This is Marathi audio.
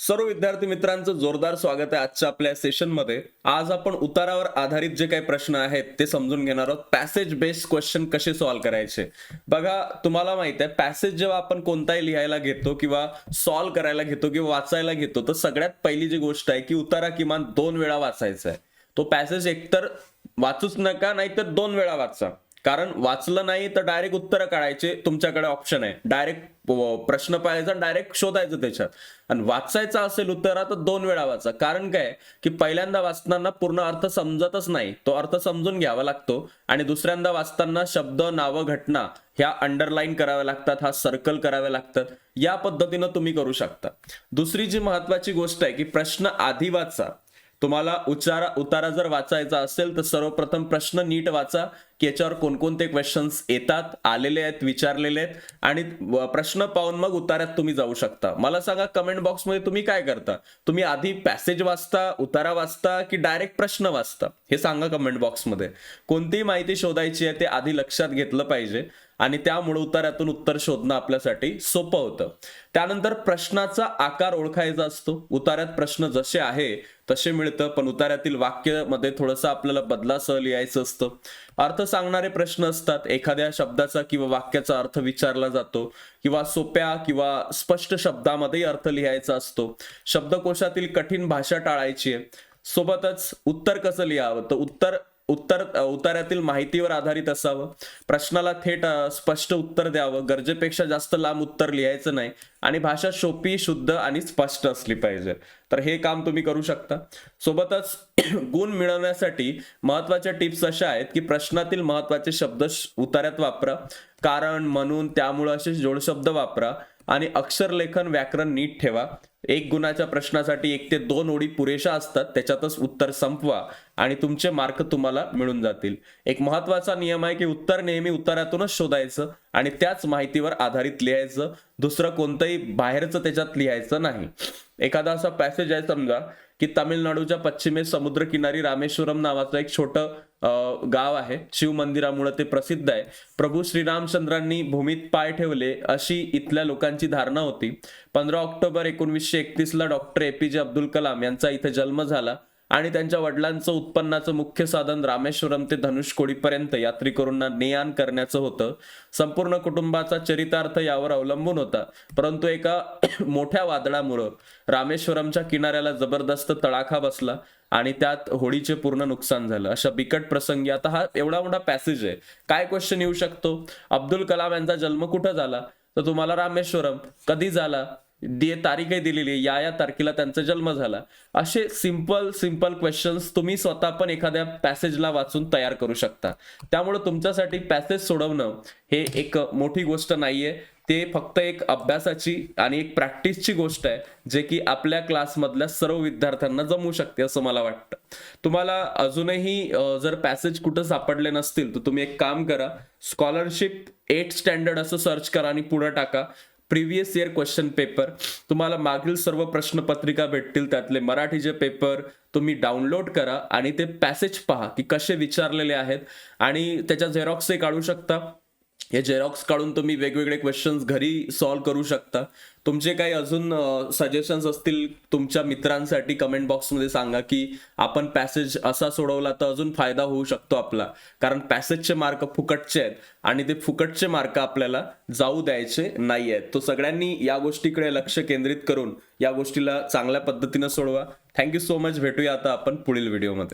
सर्व विद्यार्थी मित्रांचं जोरदार स्वागत आहे आजच्या आपल्या सेशनमध्ये. आज आपण उतारावर आधारित जे काही प्रश्न आहेत ते समजून घेणार आहोत. पॅसेज बेस्ड क्वेश्चन कसे सॉल्व्ह करायचे. बघा, तुम्हाला माहित आहे पॅसेज जेव्हा आपण कोणताही लिहायला घेतो किंवा सॉल्व्ह करायला घेतो किंवा वाचायला घेतो तर सगळ्यात पहिली जी गोष्ट आहे की उतारा किमान 2 वेळा वाचायचा आहे. तो पॅसेज एकतर वाचूच नका, नाहीतर 2 वेळा वाचा. कारण वाचलं नाही तर डायरेक्ट उत्तर काढायचे तुमच्याकडे ऑप्शन आहे. डायरेक्ट प्रश्न पाहायचा, डायरेक्ट शोधायचं त्याच्यात. आणि वाचायचा असेल उत्तरा तर 2 वेळा वाचा. कारण काय की पहिल्यांदा वाचताना पूर्ण अर्थ समजतच नाही, तो अर्थ समजून घ्यावा लागतो. आणि दुसऱ्यांदा वाचताना शब्द, नावं, घटना ह्या अंडरलाईन कराव्या लागतात, हा सर्कल कराव्या लागतात. या पद्धतीनं तुम्ही करू शकता. दुसरी जी महत्वाची गोष्ट आहे की प्रश्न आधी वाचा. तुम्हाला उतारा जर वाचायचा असेल तर सर्वप्रथम प्रश्न नीट वाचा की याच्यावर कोणकोणते क्वेश्चन्स येतात, आलेले आहेत, विचारलेले आहेत. आणि प्रश्न पाहून मग उतार्यात तुम्ही जाऊ शकता. मला सांगा कमेंट बॉक्समध्ये तुम्ही काय करता. तुम्ही आधी पॅसेज वाचता, उतारा वाचता की डायरेक्ट प्रश्न वाचता, हे सांगा कमेंट बॉक्समध्ये. कोणतीही माहिती शोधायची आहे ते आधी लक्षात घेतलं पाहिजे आणि त्यामुळे उतार्यातून उत्तर शोधणं आपल्यासाठी सोपं होतं. त्यानंतर प्रश्नाचा आकार ओळखायचा असतो. उतार्यात प्रश्न जसे आहे तसे मिळतं, पण उतार्यातील वाक्यामध्ये थोडंसं आपल्याला बदलासह लिहायचं असतं. अर्थ सांगणारे प्रश्न असतात. एखाद्या शब्दाचा किंवा वाक्याचा अर्थ विचारला जातो किंवा सोप्या किंवा स्पष्ट शब्दामध्ये अर्थ लिहायचा असतो. शब्दकोशातील कठीण भाषा टाळायची आहे. सोबतच उत्तर कसं लिहावं तर उतार्यातील माहितीवर आधारित असावं. प्रश्नाला थेट स्पष्ट उत्तर द्यावं. गरजेपेक्षा जास्त लांब उत्तर लिहायचं नाही आणि भाषा सोपी, शुद्ध आणि स्पष्ट असली पाहिजे. तर हे काम तुम्ही करू शकता. सोबतच गुण मिळवण्यासाठी महत्वाच्या टिप्स अशा आहेत की प्रश्नातील महत्वाचे शब्द उतार्यात वापरा. कारण, म्हणून, त्यामुळे असे जोडशब्द वापरा आणि अक्षरलेखन, व्याकरण नीट ठेवा. 1 गुणाच्या प्रश्नासाठी 1 ते 2 ओळी पुरेशा असतात, त्याच्यातच उत्तर संपवा आणि तुमचे मार्क तुम्हाला मिळून जातील. एक महत्वाचा नियम आहे की उत्तर नेहमी उतार्यातूनच शोधायचं आणि त्याच माहितीवर आधारित लिहायचं. दुसरं कोणतंही बाहेरचं त्याच्यात लिहायचं नाही. एखादा असा पॅसेज आहे समजा की तामिळनाडूच्या पश्चिमेस समुद्रकिनारी रामेश्वरम नावाचं एक छोटं गाव आहे. शिव मंदिरामुळे ते प्रसिद्ध आहे. प्रभू श्रीरामचंद्रांनी भूमीत पाय ठेवले अशी इथल्या लोकांची धारणा होती. 15 ऑक्टोबर 1931 ला डॉक्टर APJ अब्दुल कलाम यांचा इथे जन्म झाला आणि त्यांच्या वडिलांचं उत्पन्नाचं मुख्य साधन रामेश्वरम ते धनुष्कोडीपर्यंत यात्रेकरूंना ने-आण करण्याचं होतं. संपूर्ण कुटुंबाचा चरितार्थ यावर अवलंबून होता. परंतु एका मोठ्या वादळामुळे रामेश्वरमच्या किनाऱ्याला जबरदस्त तडाखा बसला आणि त्यात होडीचे पूर्ण नुकसान झालं. अशा बिकट प्रसंगी आता हा एवढा मोठा पॅसेज आहे. काय क्वेश्चन येऊ शकतो. अब्दुल कलाम यांचा जन्म कुठं झाला तर तुम्हाला रामेश्वरम. कधी झाला, तारीखही दिलेली आहे, या तारखेला त्यांचा जन्म झाला. असे सिंपल क्वेश्चन्स तुम्ही स्वतः पण एखाद्या पॅसेजला वाचून तयार करू शकता. त्यामुळे तुमच्यासाठी पॅसेज सोडवणं हे एक मोठी गोष्ट नाहीये. ते फक्त एक अभ्यासाची आणि एक प्रॅक्टिसची गोष्ट आहे, जे की आपल्या क्लासमधल्या सर्व विद्यार्थ्यांना जमू शकते असं मला वाटतं. तुम्हाला अजूनही जर पॅसेज कुठं सापडले नसतील तर तुम्ही एक काम करा. स्कॉलरशिप 8th स्टँडर्ड असं सर्च करा आणि पुढे टाका. प्रिव्हियस इयर क्वेश्चन पेपर, तुम्हाला मागील सर्व प्रश्नपत्रिका भेटतील. त्यातले मराठीचे पेपर तुम्ही डाउनलोड करा आणि ते पॅसेज पहा की कसे विचारलेले आहेत आणि त्याच्या झेरॉक्सही काढू शकता. हे झेरॉक्स काढून तुम्ही वेगवेगळे क्वेश्चन्स घरी सॉल्व्ह करू शकता. तुमचे काही अजून सजेशन्स असतील तुमच्या मित्रांसाठी कमेंट बॉक्समध्ये सांगा की आपण पॅसेज असा सोडवला तर अजून फायदा होऊ शकतो आपला. कारण पॅसेजचे मार्क फुकटचे आहेत आणि ते फुकटचे मार्क आपल्याला जाऊ द्यायचे नाही आहेत. तो सगळ्यांनी या गोष्टीकडे लक्ष केंद्रित करून या गोष्टीला चांगल्या पद्धतीने सोडवा. Thank you so much. भेटूया आता आपण पुढील व्हिडिओमध्ये.